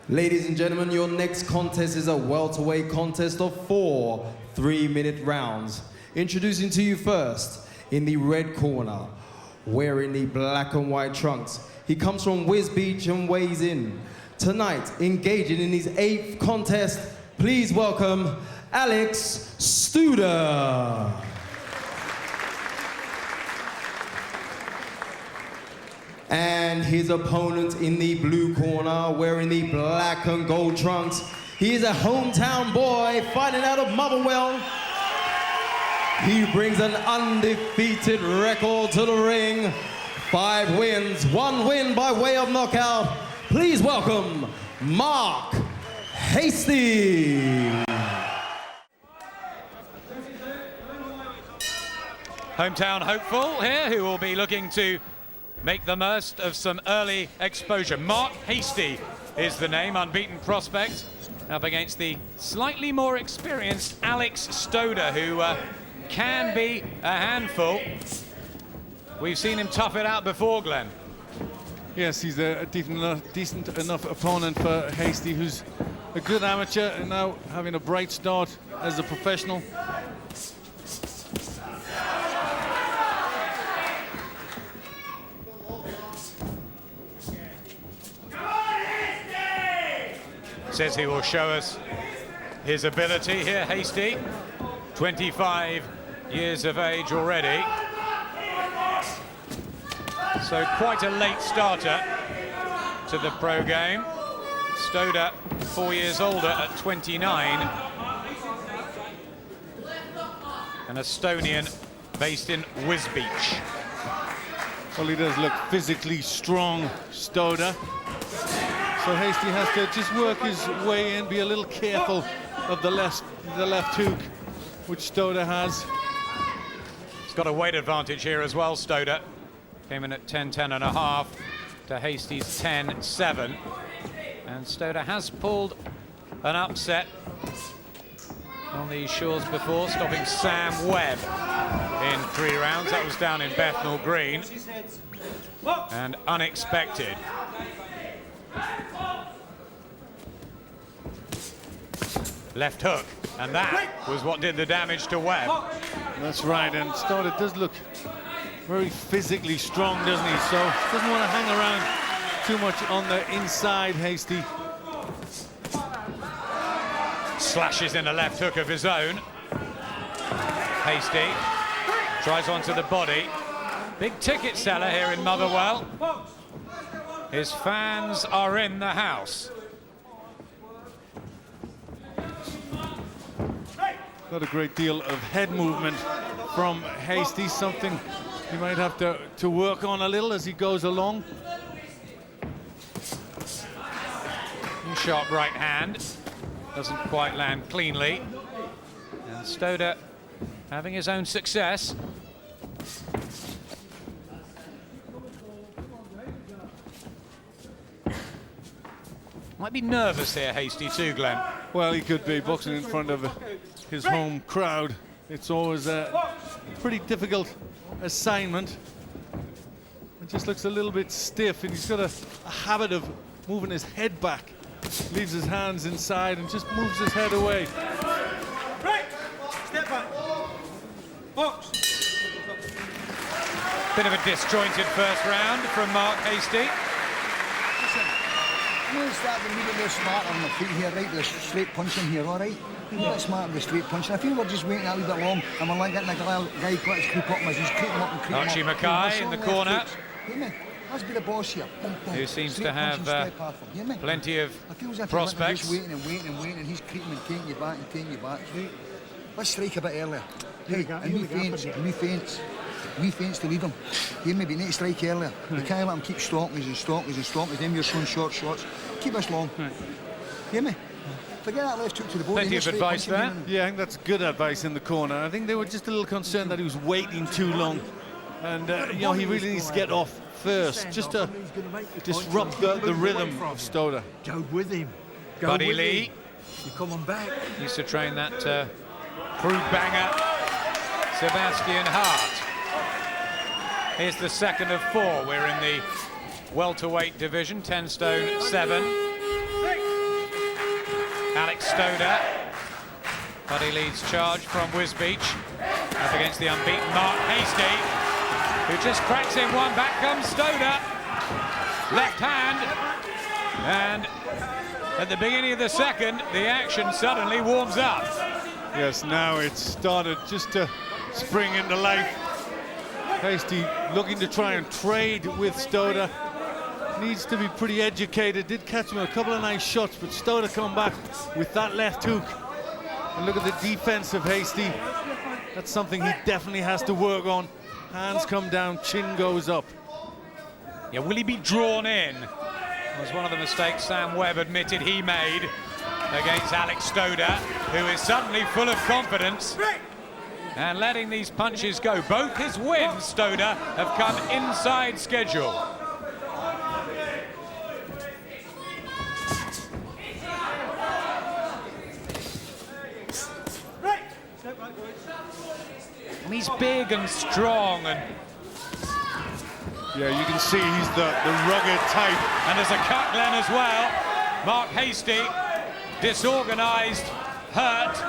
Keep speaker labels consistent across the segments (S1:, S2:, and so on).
S1: Ladies and gentlemen, your next contest is a welterweight contest of 4 3-minute rounds. Introducing to you first, in the red corner, wearing the black and white trunks. He comes from Whiz Beach and weighs in. Tonight, engaging in his 8th contest, please welcome Aleksai Stoda. And his opponent in the blue corner, wearing the black and gold trunks. He is a hometown boy fighting out of Motherwell. He brings an undefeated record to the ring. 5 wins, 1 win by way of knockout. Please welcome Hastie.
S2: Hometown hopeful here, who will be looking to make the most of some early exposure. Hastie is the name, unbeaten prospect, up against the slightly more experienced Aleksai Stoda, who can be a handful. We've seen him tough it out before, Glenn.
S3: Yes, he's a decent enough opponent for Hastie, who's a good amateur and now having a bright start as a professional.
S2: Says he will show us his ability here, Hastie. 25 years of age already. So quite a late starter to the pro game. Stoda, 4 years older at 29. An Estonian based in Whiz Beach.
S3: Well, he does look physically strong, Stoda. So Hastie has to just work his way in, be a little careful of the left hook, which Stoda has.
S2: He's got a weight advantage here as well, Stoda. Came in at 10-10.5 to Hastie's 10-7. And Stoda has pulled an upset on these shores before, stopping Sam Webb in 3 rounds. That was down in Bethnal Green. And unexpected. Left hook, and that was what did the damage to Webb.
S3: That's right, and Stoda does look very physically strong, doesn't he? So doesn't want to hang around too much on the inside, Hastie.
S2: Slashes in a left hook of his own. Hastie tries onto the body. Big ticket seller here in Motherwell. His fans are in the house.
S3: Not a great deal of head movement from Hastie, something he might have to work on a little as he goes along.
S2: Sharp right hand, doesn't quite land cleanly. And Stoda having his own success. Might be nervous here, Hastie too, Glenn.
S3: Well, he could be boxing in front of his home crowd. It's always a pretty difficult assignment. It just looks a little bit stiff, and he's got a habit of moving his head back. Leaves his hands inside and just moves his head away.
S4: Right, step back. Box.
S2: Bit of a disjointed first round from Hastie.
S5: You start to be a bit smarter on the feet here, right? The straight punching here, all right? A bit smarter with the straight punching. I feel we're just waiting a little bit long, and we're like getting a guy got his creep up, and he's creeping up and creeping up.
S2: Archie Mackay in the corner.
S5: Let's be the boss here.
S2: Who seems to have plenty of prospects.
S5: Just waiting and waiting and waiting, and he's creeping and taking you back and taking you back. Let's strike a bit earlier. Hey, and we feints to lead him. You maybe need to strike earlier. You can't let him keep stalking us and stalking us and stalking us. Then you're showing short shots. Keep us long. Hear me? Forget that left hook to the body.
S2: Plenty of advice there.
S3: Yeah, I think that's good advice in the corner. I think they were just a little concerned that he was waiting too long. And, you know, he really needs to get off first, just to disrupt the rhythm of Stoda.
S4: Go with him.
S2: Buddy Lee.
S4: You're coming back.
S2: Used to train that crude banger, Sebastian Hart. Here's the second of 4. We're in the welterweight division, 10 stone 7. Alex Stoda. But he leads charge from Wisbeach up against the unbeaten Mark Hastie, who just cracks in one. Back comes Stoda. Left hand. And at the beginning of the second, the action suddenly warms up.
S3: Yes, now it's started just to spring into life. Hastie looking to try and trade with Stoda. Needs to be pretty educated. Did catch him a couple of nice shots, but Stoda come back with that left hook. And look at the defense of Hastie. That's something he definitely has to work on. Hands come down, chin goes up.
S2: Yeah, will he be drawn in? Was one of the mistakes Sam Webb admitted he made against Alex Stoda, who is suddenly full of confidence and letting these punches go. Both his wins, Stoda, have come inside schedule. And he's big and strong, and
S3: yeah, you can see he's the rugged type.
S2: And there's a cut, Glenn, as well. Mark Hastie, disorganised, hurt,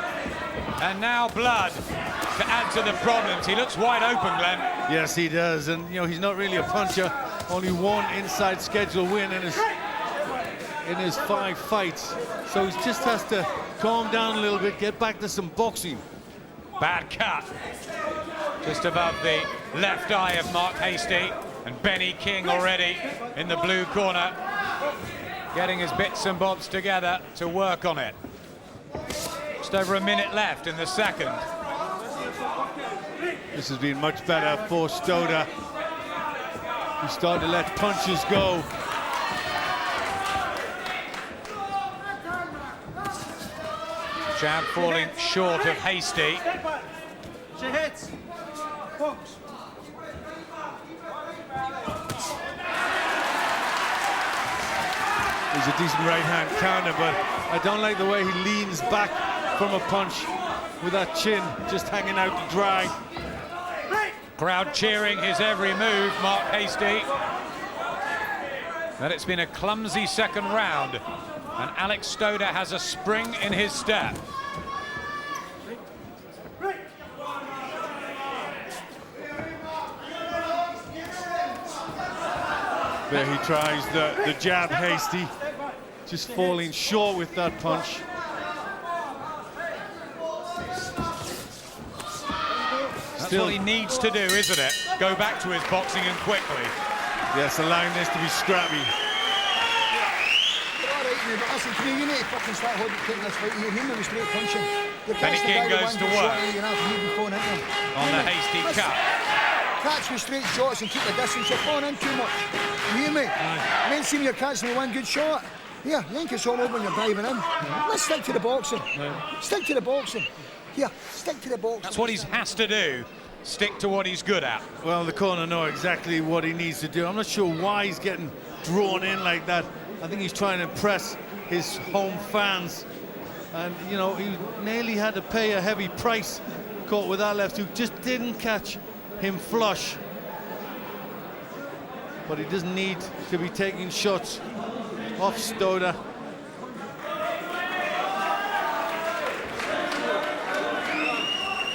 S2: and now blood to add to the problems. He looks wide open, Glenn.
S3: Yes, he does, and you know he's not really a puncher. Only one inside schedule win in his 5 fights, so he just has to calm down a little bit, get back to some boxing.
S2: Bad cut, just above the left eye of Mark Hastie. And Benny King already in the blue corner, getting his bits and bobs together to work on it. Just over a minute left in the second.
S3: This has been much better for Stoda. He's starting to let punches go.
S2: Jab falling short of Hastie.
S4: She hits. Box.
S3: He's a decent right-hand counter, but I don't like the way he leans back from a punch with that chin just hanging out to dry.
S2: Crowd cheering his every move, Mark Hastie. But it's been a clumsy second round, and Alex Stoda has a spring in his step.
S3: There he tries the jab, Hastie, just falling short with that punch.
S2: That's what he needs to do, isn't it? Go back to his boxing and quickly.
S3: Yes, allowing this to be scrappy.
S5: You need to fucking start taking this fight. You're him with straight punching.
S2: Benny King goes to work on the Hastie cut.
S5: Catch with straight shots and keep the distance. You're falling in too much. You hear me? You ain't seen you're catching the one good shot. Here, you think it's all over when you're diving in. Let's stick to the boxing. Stick to the boxing. Here, stick to the boxing.
S2: That's what he has to do. Stick to what he's good at.
S3: Well, the corner know exactly what he needs to do. I'm not sure why he's getting drawn in like that. I think he's trying to impress his home fans. And, you know, he nearly had to pay a heavy price. Caught with that left hook. Just didn't catch him flush. But he doesn't need to be taking shots off Stoda.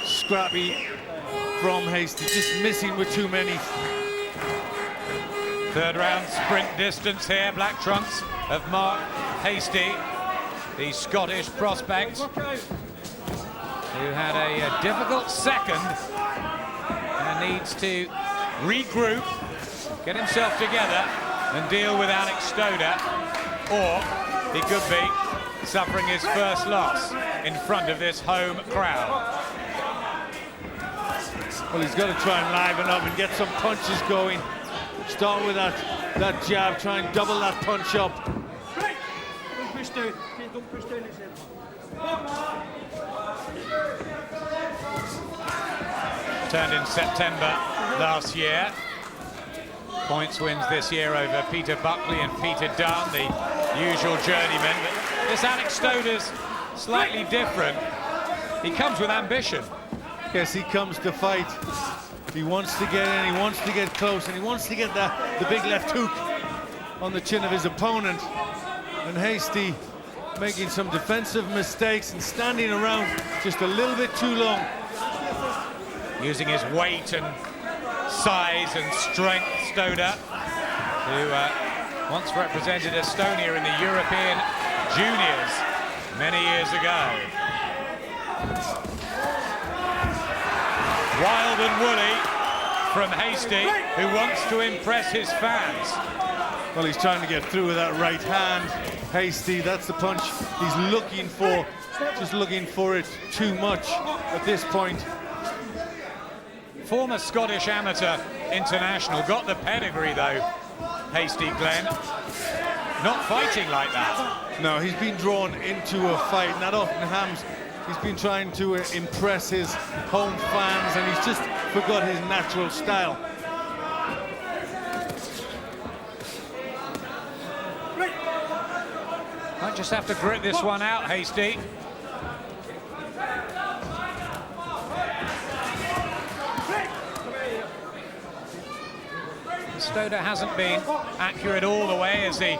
S3: Scrappy from Hastie, just missing with too many.
S2: Third round sprint distance here, black trunks of Mark Hastie, the Scottish prospect, who had a difficult second and needs to regroup, get himself together and deal with Alex Stoda, or he could be suffering his first loss in front of this home crowd.
S3: Well, he's got to try and liven up and get some punches going. Start with that jab, try and double that punch up.
S4: Don't push down. Don't push down his head.
S2: Turned in September last year. Points wins this year over Peter Buckley and Peter Dunn, the usual journeyman. But this Alex Stoda's slightly different. He comes with ambition.
S3: Yes, he comes to fight. He wants to get in, he wants to get close, and he wants to get the big left hook on the chin of his opponent. And Hastie making some defensive mistakes and standing around just a little bit too long.
S2: Using his weight and size and strength, Stoda, who once represented Estonia in the European Juniors many years ago. Wild and woolly from Hastie, who wants to impress his fans.
S3: Well, he's trying to get through with that right hand. Hastie, that's the punch he's looking for. Just looking for it too much at this point.
S2: Former Scottish amateur international, got the pedigree though, Hastie, Glenn. Not fighting like that.
S3: No, he's been drawn into a fight, and that often happens. He's been trying to impress his home fans, and he's just forgot his natural style.
S2: Might just have to grit this one out, Hastie. Stoda hasn't been accurate all the way as he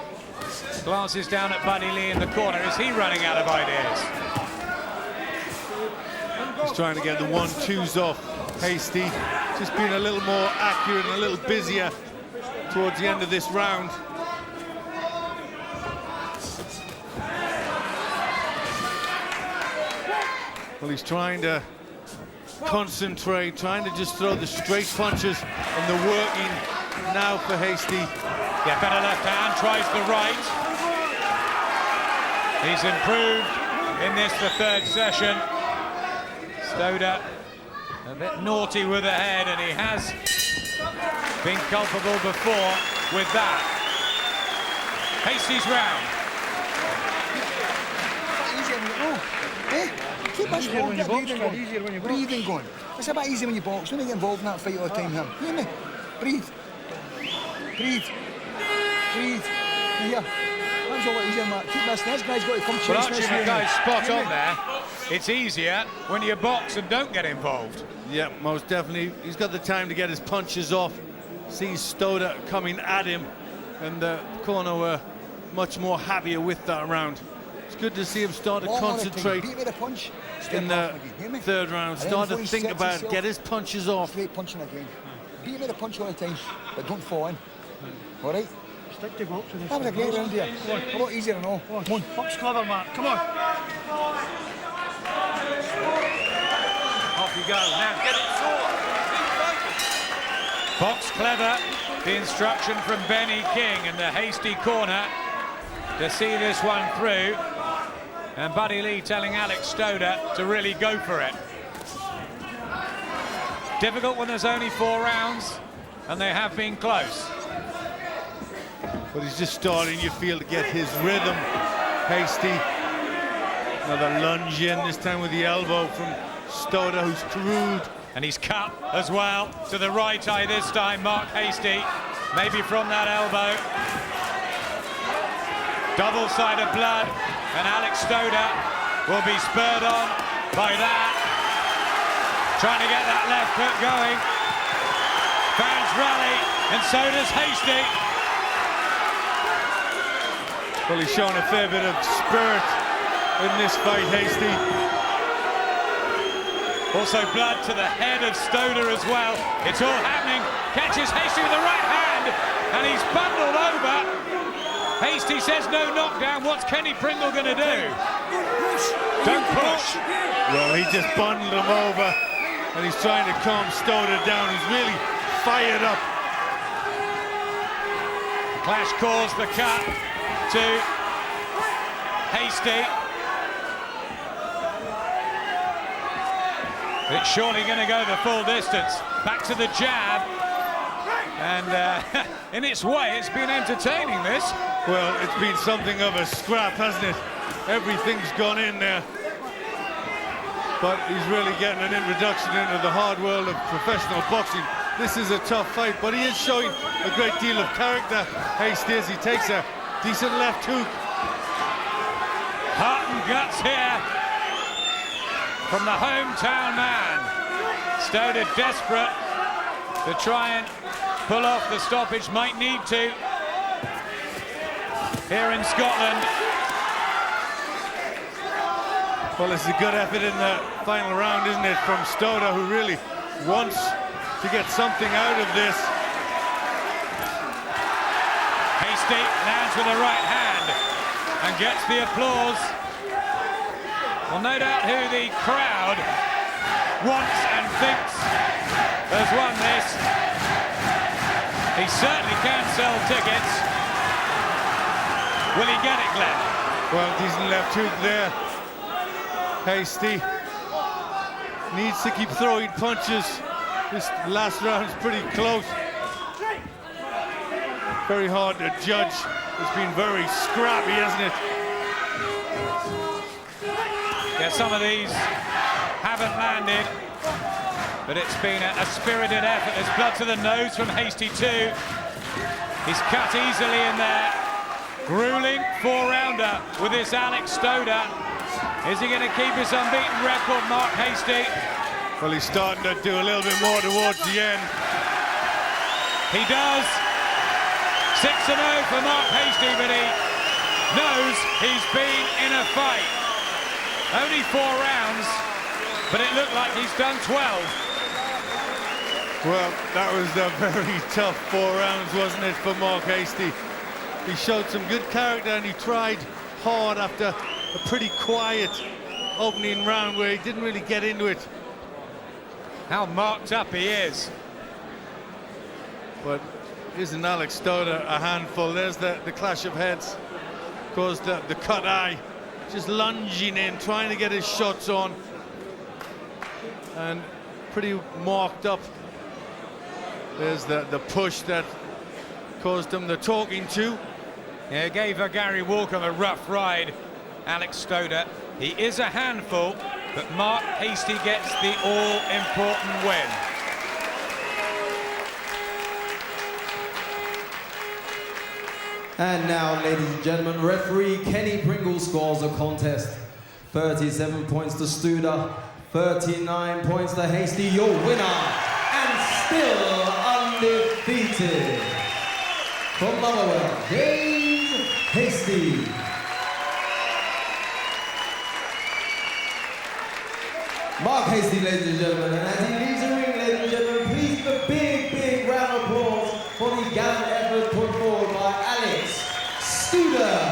S2: glances down at Buddy Lee in the corner. Is he running out of ideas?
S3: He's trying to get the 1-2s off Hastie. Just being a little more accurate and a little busier towards the end of this round. Well, he's trying to concentrate, trying to just throw the straight punches, and the working now for Hastie.
S2: Yeah, better left hand, tries the right. He's improved in this, the third session. Stoda a bit naughty with the head, and he has been culpable before with that. Hastie's round.
S5: Keep us going, get breathing going. It's a bit easy when you box. Don't get involved in that fight all the time, him. Hear me? Breathe. Breathe. Breathe. Here. That's all easier, Matt. Keep this. This guy's got to come chase
S2: Well,
S5: this.
S2: Archie Mackay's spot on there. It's easier when you box and don't get involved.
S3: Yeah, most definitely. He's got the time to get his punches off. Sees Stoda coming at him, and the corner were much more happier with that round. It's good to see him start to concentrate in the third round, start to think about it, get his punches off.
S5: Straight punching again. Beat him with a punch all the time, but don't fall in. All right?
S4: Stick to boxing.
S5: That was a great round here. A lot easier than all.
S4: Come on. Box clever, Matt. Come on.
S2: Off you go. Now get it Box clever. The instruction from Benny King in the Hastie corner to see this one through. And Buddy Lee telling Aleksai Stoda to really go for it. Difficult when there's only 4 rounds, and they have been close.
S3: But he's just starting, you feel, to get his rhythm. Hastie. Another lunge in, this time with the elbow from Stoda, who's crude.
S2: And he's cut as well to the right eye this time, Mark Hastie. Maybe from that elbow. Double-sided blood, and Aleksai Stoda will be spurred on by that. Trying to get that left hook going. Fans rally, and so does Hastie.
S3: Well, he's shown a fair bit of spirit in this fight, Hastie.
S2: Also blood to the head of Stoda as well. It's all happening. Catches Hastie with the right hand, and he's bundled over. Hastie says no knockdown. What's Kenny Pringle going to do? Don't push.
S3: Well, he just bundled him over, and he's trying to calm Stoda down. He's really fired up.
S2: The clash caused the cut to Hastie. It's surely going to go the full distance. Back to the jab. And in its way, it's been entertaining, this.
S3: Well, it's been something of a scrap, hasn't it? Everything's gone in there. But he's really getting an introduction into the hard world of professional boxing. This is a tough fight, but he is showing a great deal of character. Hastie, as he takes a decent left hook.
S2: Heart and guts here from the hometown man. Stoda desperate to try and pull off the stoppage, might need to here in Scotland.
S3: Well, it's a good effort in the final round, isn't it, from Stoda, who really wants to get something out of this.
S2: Hastie lands with the right hand and gets the applause. Well, no doubt who the crowd wants and thinks has won this. He certainly can sell tickets. Will he get it, Glenn?
S3: Well, decent left hook there. Hastie needs to keep throwing punches. This last round's pretty close. Very hard to judge. It's been very scrappy, hasn't it?
S2: Yeah, some of these haven't landed, but it's been a spirited effort. There's blood to the nose from Hastie too. He's cut easily in there. Grueling four-rounder with this Aleksai Stoda. Is he going to keep his unbeaten record, Mark Hastie?
S3: Well, he's starting to do a little bit more towards the end.
S2: He does. 6-0 for Mark Hastie, but he knows he's been in a fight. Only 4 rounds, but it looked like he's done 12.
S3: Well, that was a very tough 4 rounds, wasn't it, for Mark Hastie? He showed some good character and he tried hard after a pretty quiet opening round where he didn't really get into it.
S2: How marked up he is.
S3: But isn't Aleksai Stoda a handful? There's the clash of heads. Caused the cut eye. Just lunging in, trying to get his shots on. And pretty marked up. There's the push that caused him the talking to.
S2: Yeah, gave Gary Walker a rough ride. Aleksai Stoda, he is a handful, but Mark Hastie gets the all-important win.
S1: And now, ladies and gentlemen, referee Kenny Pringle scores the contest. 37 points to Stoda, 39 points to Hastie, your winner, and still undefeated. From Motherwell, Hastie. Mark Hastie, ladies and gentlemen, and as he leaves the ring, ladies and gentlemen, please give a big, big round of applause for the gallant effort put forward by Aleksai Stoda.